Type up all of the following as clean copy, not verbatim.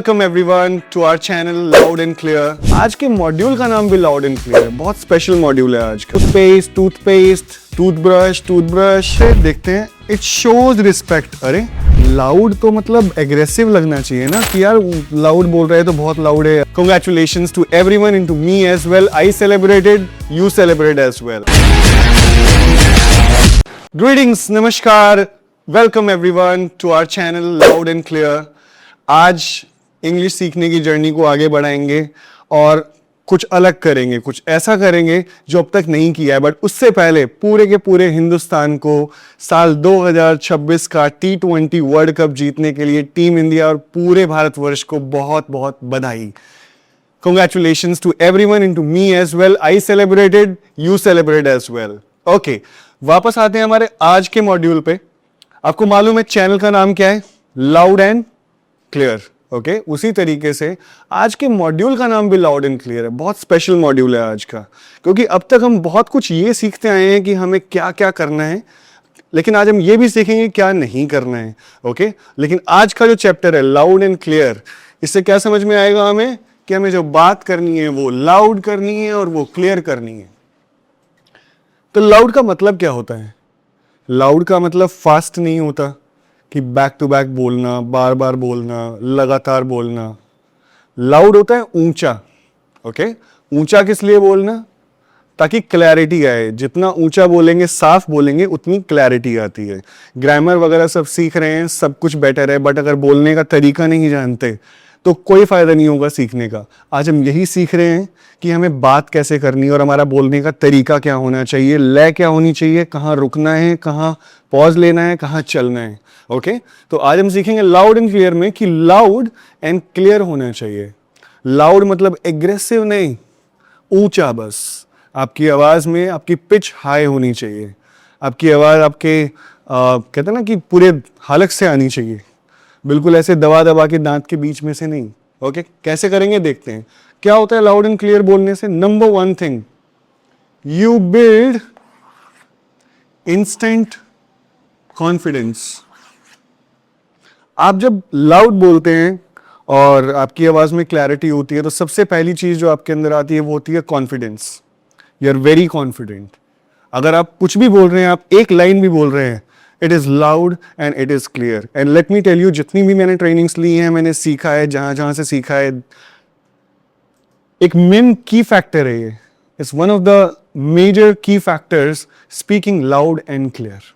Welcome everyone to our channel loud and clear. आज के module का नाम भी लाउड एंड क्लियर है, बहुत स्पेशल मॉड्यूल है आज का। टूथपेस्ट, टूथब्रश देखते हैं। It shows respect. अरे लाउड तो मतलब एग्रेसिव लगना चाहिए ना कि यार लाउड बोल रहे हैं तो बहुत लाउड है। Congratulations to everyone and to me as well. I celebrated, you celebrate as well. Greetings, नमस्कार, welcome everyone to our channel loud and clear. आज इंग्लिश सीखने की जर्नी को आगे बढ़ाएंगे और कुछ अलग करेंगे, कुछ ऐसा करेंगे जो अब तक नहीं किया है। बट उससे पहले पूरे के पूरे हिंदुस्तान को साल 2026 का T20 वर्ल्ड कप जीतने के लिए टीम इंडिया और पूरे भारतवर्ष को बहुत बहुत बधाई। Congratulations to everyone and to me as well. I celebrated, you celebrate as well. Okay, वापस आते हैं हमारे आज के मॉड्यूल पे। आपको मालूम है चैनल का नाम क्या है? Loud and clear. ओके, उसी तरीके से आज के मॉड्यूल का नाम भी लाउड एंड क्लियर है। बहुत स्पेशल मॉड्यूल है आज का, क्योंकि अब तक हम बहुत कुछ ये सीखते आए हैं कि हमें क्या क्या करना है, लेकिन आज हम ये भी सीखेंगे क्या नहीं करना है। ओके, लेकिन आज का जो चैप्टर है लाउड एंड क्लियर, इससे क्या समझ में आएगा हमें कि हमें जो बात करनी है वो लाउड करनी है और वो क्लियर करनी है। तो लाउड का मतलब क्या होता है? लाउड का मतलब फास्ट नहीं होता कि बैक टू बैक बोलना, बार बार बोलना, लगातार बोलना। लाउड होता है ऊंचा। ओके, ऊंचा किस लिए बोलना? ताकि क्लैरिटी आए। जितना ऊंचा बोलेंगे, साफ बोलेंगे, उतनी क्लैरिटी आती है। ग्रामर वगैरह सब सीख रहे हैं, सब कुछ बेटर है, बट अगर बोलने का तरीका नहीं जानते तो कोई फायदा नहीं होगा सीखने का। आज हम यही सीख रहे हैं कि हमें बात कैसे करनी है और हमारा बोलने का तरीका क्या होना चाहिए, लय क्या होनी चाहिए, कहाँ रुकना है, कहाँ पॉज लेना है, कहाँ चलना है। ओके, तो आज हम सीखेंगे लाउड एंड क्लियर में कि लाउड एंड क्लियर होना चाहिए। लाउड मतलब एग्रेसिव नहीं, ऊंचा। बस आपकी आवाज में आपकी पिच हाई होनी चाहिए। आपकी आवाज आपके कहते हैं ना कि पूरे हलक से आनी चाहिए, बिल्कुल ऐसे दबा दबा के दांत के बीच में से नहीं। ओके, कैसे करेंगे देखते हैं। क्या होता है लाउड एंड क्लियर बोलने से? Number one thing, you build instant confidence. आप जब लाउड बोलते हैं और आपकी आवाज में क्लैरिटी होती है तो सबसे पहली चीज जो आपके अंदर आती है वो होती है confidence. You are very confident. अगर आप कुछ भी बोल रहे हैं, आप एक लाइन भी बोल रहे हैं, it is loud and it is clear. And let me tell you, जितनी भी मैंने ट्रेनिंग्स ली हैं, मैंने सीखा है, जहां जहां से सीखा है, एक मेन की फैक्टर है ये। It's one of the major key factors speaking loud and clear.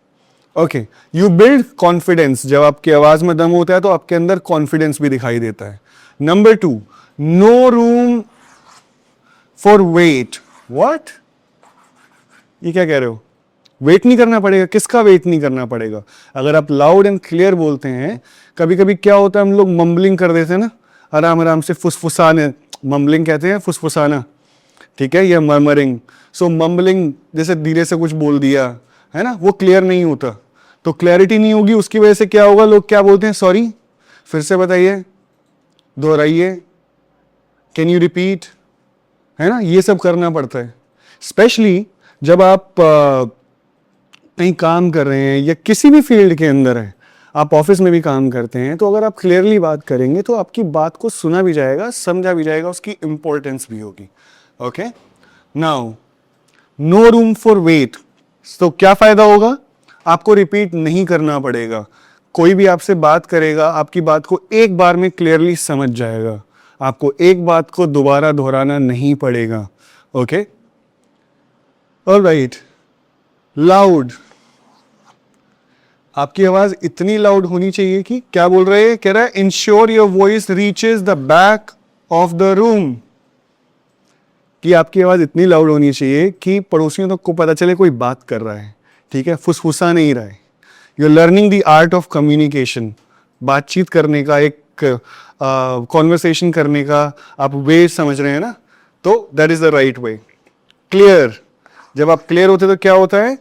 Okay, you build confidence. जब आपकी आवाज में दम होता है तो आपके अंदर कॉन्फिडेंस भी दिखाई देता है। Number two, no room for wait. What? ये क्या कह रहे हो? वेट नहीं करना पड़ेगा? किसका वेट नहीं करना पड़ेगा? अगर आप लाउड एंड क्लियर बोलते हैं, कभी कभी क्या होता है, हम लोग मम्बलिंग कर देते हैं ना, आराम आराम से फुसफुसाने, मम्बलिंग कहते हैं, फुसफुसाना, ठीक है, या मर्मरिंग। सो मम्बलिंग जैसे धीरे से कुछ बोल दिया है ना, वो क्लियर नहीं होता, तो क्लैरिटी नहीं होगी। उसकी वजह से क्या होगा, लोग क्या बोलते हैं, सॉरी, फिर से बताइए, दोहराइए, कैन यू रिपीट, है ना, ये सब करना पड़ता है। स्पेशली जब आप कहीं काम कर रहे हैं या किसी भी फील्ड के अंदर है, आप ऑफिस में भी काम करते हैं, तो अगर आप क्लियरली बात करेंगे तो आपकी बात को सुना भी जाएगा, समझा भी जाएगा, उसकी इंपॉर्टेंस भी होगी। Okay, now no room for wait. तो क्या फायदा होगा? आपको रिपीट नहीं करना पड़ेगा। कोई भी आपसे बात करेगा, आपकी बात को एक बार में क्लियरली समझ जाएगा। आपको एक बात को दोबारा दोहराना नहीं पड़ेगा। Okay, alright. लाउड, आपकी आवाज इतनी लाउड होनी चाहिए कि क्या बोल रहे हैं, कह रहा है ensure your voice reaches the back of the room. कि आपकी आवाज इतनी लाउड होनी चाहिए कि पड़ोसियों तक को पता चले कोई बात कर रहा है, ठीक है, फुसफुसा नहीं रहा है। You are learning the art of communication. बातचीत करने का, एक कॉन्वर्सेशन करने का आप वे समझ रहे हैं ना, तो that is the right way. Clear, जब आप क्लियर होते तो क्या होता है,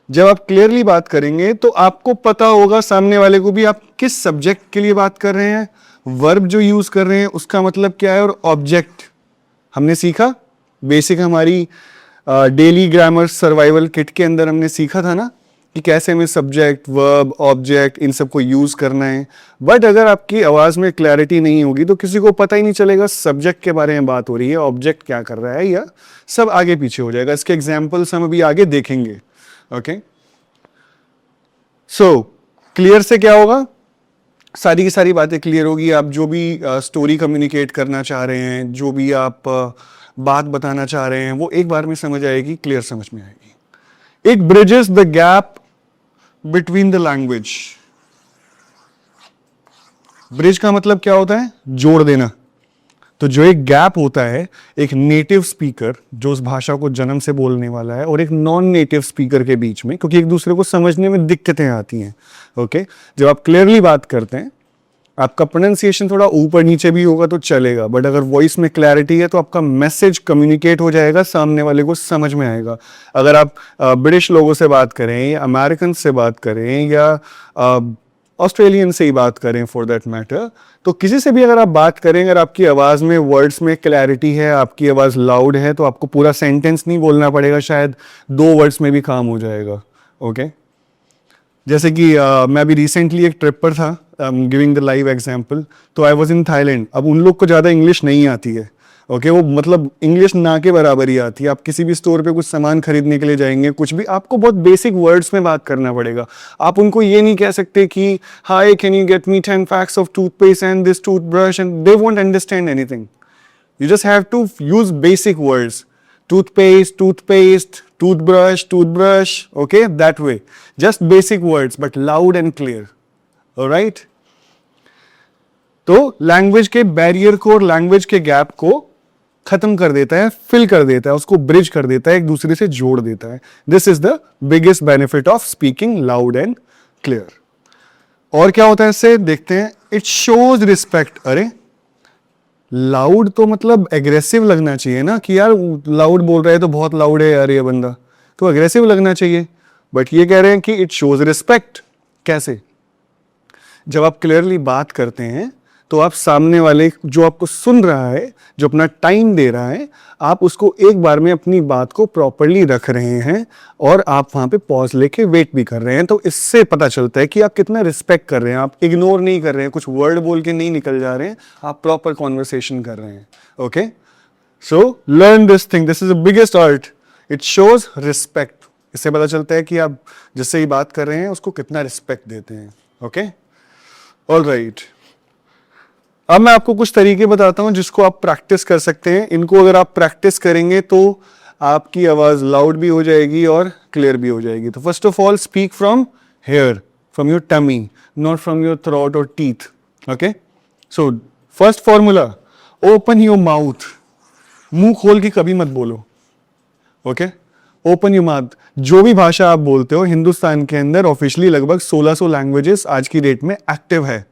जब आप क्लियरली बात करेंगे तो आपको पता होगा सामने वाले को भी आप किस सब्जेक्ट के लिए बात कर रहे हैं, वर्ब जो यूज कर रहे हैं उसका मतलब क्या है, और ऑब्जेक्ट हमने सीखा। बेसिक हमारी डेली ग्रामर सर्वाइवल किट के अंदर हमने सीखा था ना कि कैसे हमें सब्जेक्ट, वर्ब, ऑब्जेक्ट इन सबको यूज करना है। बट अगर आपकी आवाज में क्लैरिटी नहीं होगी तो किसी को पता ही नहीं चलेगा सब्जेक्ट के बारे में बात हो रही है, ऑब्जेक्ट क्या कर रहा है, या सब आगे पीछे हो जाएगा। इसके एग्जाम्पल्स हम अभी आगे देखेंगे। ओके, सो क्लियर से क्या होगा, सारी की सारी बातें क्लियर होगी। आप जो भी स्टोरी कम्युनिकेट करना चाह रहे हैं, जो भी आप बात बताना चाह रहे हैं, वो एक बार में समझ आएगी, क्लियर समझ में आएगी। It bridges the gap between the language. Bridge का मतलब क्या होता है, जोड़ देना। तो जो एक गैप होता है एक नेटिव स्पीकर जो उस भाषा को जन्म से बोलने वाला है और एक नॉन नेटिव स्पीकर के बीच में, क्योंकि एक दूसरे को समझने में दिक्कतें आती हैं। ओके, जब आप क्लियरली बात करते हैं, आपका प्रोनाउंसिएशन थोड़ा ऊपर नीचे भी होगा तो चलेगा, बट अगर वॉइस में क्लैरिटी है तो आपका मैसेज कम्युनिकेट हो जाएगा, सामने वाले को समझ में आएगा। अगर आप ब्रिटिश लोगों से बात करें या अमेरिकन से बात करें या ऑस्ट्रेलियन से ही बात करें फॉर दैट मैटर, तो किसी से भी अगर आप बात करें, अगर आपकी आवाज़ में वर्ड्स में क्लैरिटी है, आपकी आवाज़ लाउड है, तो आपको पूरा सेंटेंस नहीं बोलना पड़ेगा, शायद 2 वर्ड्स में भी काम हो जाएगा। ओके, जैसे कि मैं अभी रिसेंटली एक ट्रिप पर था, गिविंग द लाइव एग्जांपल। तो आई वाज इन थाईलैंड। अब उन लोग को ज़्यादा इंग्लिश नहीं आती है। ओके, वो मतलब इंग्लिश ना के बराबर ही आती है। आप किसी भी स्टोर पे कुछ सामान खरीदने के लिए जाएंगे, कुछ भी, आपको बहुत बेसिक वर्ड्स में बात करना पड़ेगा। आप उनको ये नहीं कह सकते कि hi can you get me 10 PACS of toothpaste and this toothbrush, and they won't understand anything. You just have to use basic words. Toothpaste, toothpaste, toothbrush, toothbrush. Okay, that way. Just basic words, but loud and clear. All right? तो language के barrier को और language के gap को खत्म कर देता है, फिल कर देता है, उसको ब्रिज कर देता है, एक दूसरे से जोड़ देता है। This is the biggest benefit of speaking loud and clear. और क्या होता है इससे, देखते हैं। It shows respect. अरे लाउड तो मतलब एग्रेसिव लगना चाहिए ना, कि यार लाउड बोल रहा है तो बहुत लाउड है यार ये बंदा, तो एग्रेसिव लगना चाहिए। बट ये कह रहे हैं कि इट शोज रिस्पेक्ट। कैसे? जब आप क्लियरली बात करते हैं तो आप सामने वाले जो आपको सुन रहा है, जो अपना टाइम दे रहा है, आप उसको एक बार में अपनी बात को प्रॉपरली रख रहे हैं और आप वहां पे पॉज लेके वेट भी कर रहे हैं। तो इससे पता चलता है कि आप कितना रिस्पेक्ट कर रहे हैं, आप इग्नोर नहीं कर रहे हैं, कुछ वर्ड बोल के नहीं निकल जा रहे हैं, आप प्रॉपर कॉन्वर्सेशन कर रहे हैं। Okay, so learn this thing, this is the biggest art. It shows respect. इससे पता चलता है कि आप जिससे ही बात कर रहे हैं उसको कितना रिस्पेक्ट देते हैं। Okay, all right. अब मैं आपको कुछ तरीके बताता हूं जिसको आप प्रैक्टिस कर सकते हैं। इनको अगर आप प्रैक्टिस करेंगे तो आपकी आवाज लाउड भी हो जाएगी और क्लियर भी हो जाएगी। तो first of all, speak from here, from your tummy, not from your throat और teeth. Okay, so first formula, open your mouth. मुंह खोल के कभी मत बोलो। Okay, open your mouth. जो भी भाषा आप बोलते हो, हिंदुस्तान के अंदर ऑफिशियली लगभग 1600 लैंग्वेजेस आज की डेट में एक्टिव है।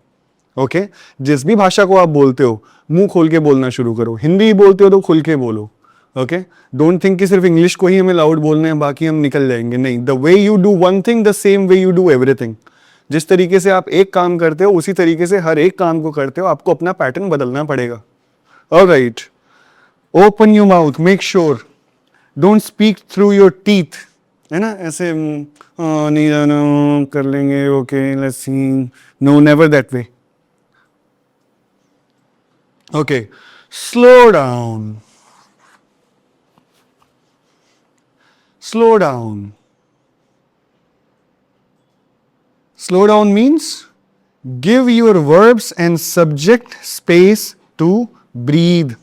ओके, जिस भी भाषा को आप बोलते हो, मुंह खोल के बोलना शुरू करो। हिंदी बोलते हो तो खुल के बोलो। ओके, डोंट थिंक कि सिर्फ इंग्लिश को ही हमें लाउड बोलना है, बाकी हम निकल जाएंगे। नहीं, the way you do one thing, the same way you do everything. जिस तरीके से आप एक काम करते हो, उसी तरीके से हर एक काम को करते हो। आपको अपना पैटर्न बदलना पड़ेगा। Alright, open your mouth, make sure, don't speak through your teeth. है ना, ऐसे नहीं जाना कर लेंगे, okay let's see, no, never that way. Okay, slow down. Slow down. Slow down means give your verbs and subject space to breathe.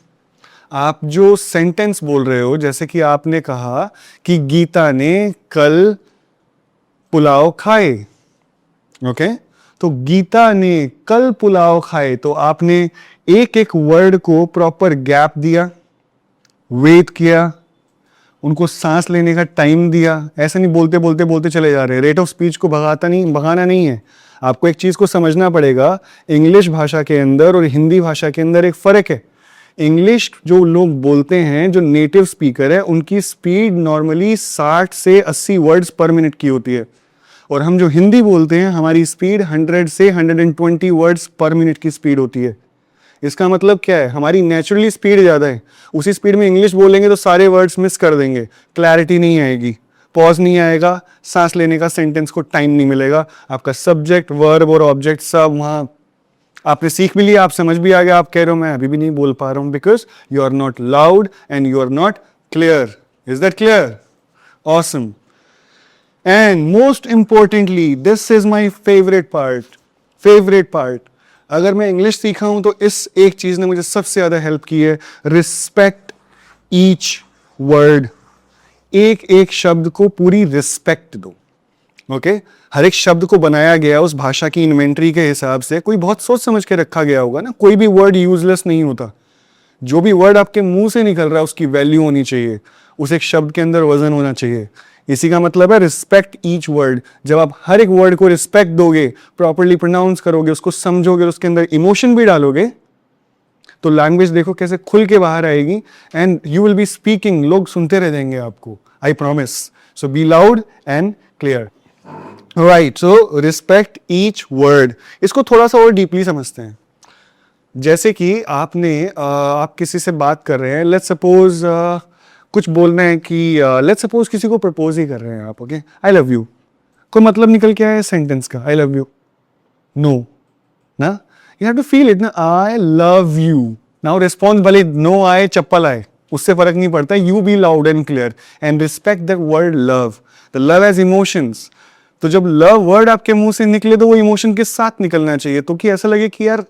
आप जो sentence बोल रहे हो, जैसे कि आपने कहा कि गीता ने कल पुलाव खाए। ओके, तो गीता ने कल पुलाव खाए, तो आपने एक एक वर्ड को प्रॉपर गैप दिया, वेट किया, उनको सांस लेने का टाइम दिया। ऐसे नहीं बोलते बोलते बोलते चले जा रहे हैं। रेट ऑफ स्पीच को भगाना नहीं है। आपको एक चीज को समझना पड़ेगा, इंग्लिश भाषा के अंदर और हिंदी भाषा के अंदर एक फर्क है। इंग्लिश जो लोग बोलते हैं, जो नेटिव स्पीकर है, उनकी स्पीड नॉर्मली 60 से 80 वर्ड्स पर मिनट की होती है, और हम जो हिंदी बोलते हैं, हमारी स्पीड 100 से 120 वर्ड्स पर मिनट की स्पीड होती है। इसका मतलब क्या है, हमारी नेचुरली स्पीड ज़्यादा है। उसी स्पीड में इंग्लिश बोलेंगे तो सारे वर्ड्स मिस कर देंगे, क्लैरिटी नहीं आएगी, पॉज नहीं आएगा, सांस लेने का सेंटेंस को टाइम नहीं मिलेगा, आपका सब्जेक्ट वर्ब और ऑब्जेक्ट सब वहां आपने सीख भी लिया, आप समझ भी आ गया, आप कह रहे हो मैं अभी भी नहीं बोल पा रहा हूं because you are not loud and you are not clear. Is that clear? Awesome. And most importantly this is my favourite part. अगर मैं इंग्लिश सीखा हूं तो इस एक चीज ने मुझे सबसे ज्यादा हेल्प की है. Respect each word. एक एक शब्द को पूरी रिस्पेक्ट दो. ओके हर एक शब्द को बनाया गया उस भाषा की इन्वेंटरी के हिसाब से, कोई बहुत सोच समझ के रखा गया होगा ना. कोई भी वर्ड यूजलेस नहीं होता. जो भी वर्ड आपके मुंह से निकल रहा है उसकी वैल्यू होनी चाहिए, उस एक शब्द के अंदर वजन होना चाहिए. इसी का मतलब है रिस्पेक्ट ईच वर्ड. जब आप हर एक वर्ड को रिस्पेक्ट दोगे, प्रॉपरली प्रोनाउंस करोगे, उसको समझोगे, उसके अंदर इमोशन भी डालोगे, तो लैंग्वेज देखो कैसे खुल के बाहर आएगी and you will be speaking. लोग सुनते रह जाएंगे आपको, I promise. So B loud and clear. Right, so respect each word. इसको थोड़ा सा और डीपली समझते हैं. जैसे कि आप किसी से बात कर रहे हैं, लेट्स सपोज कुछ बोलना है कि लेट्स सपोज किसी को प्रपोज ही कर रहे हैं आप. Okay I love you. कोई मतलब निकल के आया सेंटेंस का, आई लव यू? नो ना, you have to feel it ना, I love you. Now response भले नो आए चप्पल आए उससे फर्क नहीं पड़ता. You be loud and clear and respect that word love. The love has emotions. तो जब लव वर्ड आपके मुंह से निकले तो वो इमोशन के साथ निकलना चाहिए, तो कि ऐसा लगे कि यार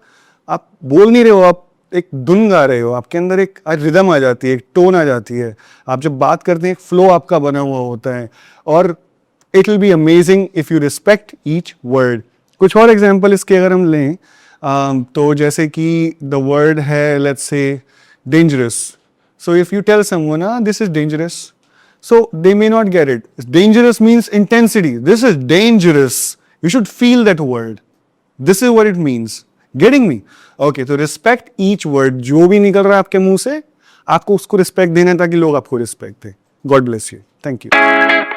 आप बोल नहीं रहे हो, आप एक धुन गा रहे हो, आपके अंदर एक रिदम आ जाती है, एक टोन आ जाती है. आप जब बात करते हैं एक फ्लो आपका बना हुआ होता है, और it will be amazing if you respect each word. कुछ और एग्जांपल इसके अगर हम लें तो जैसे कि द वर्ड है let's say dangerous. So if you tell someone this is dangerous, so they may not get it. Dangerous means intensity. This is dangerous. You should feel that word. This is what it means. Getting me? Okay, तो respect each word. जो भी निकल रहा है आपके मुंह से, आपको उसको respect देना है ताकि लोग आपको respect दें. God bless you. Thank you.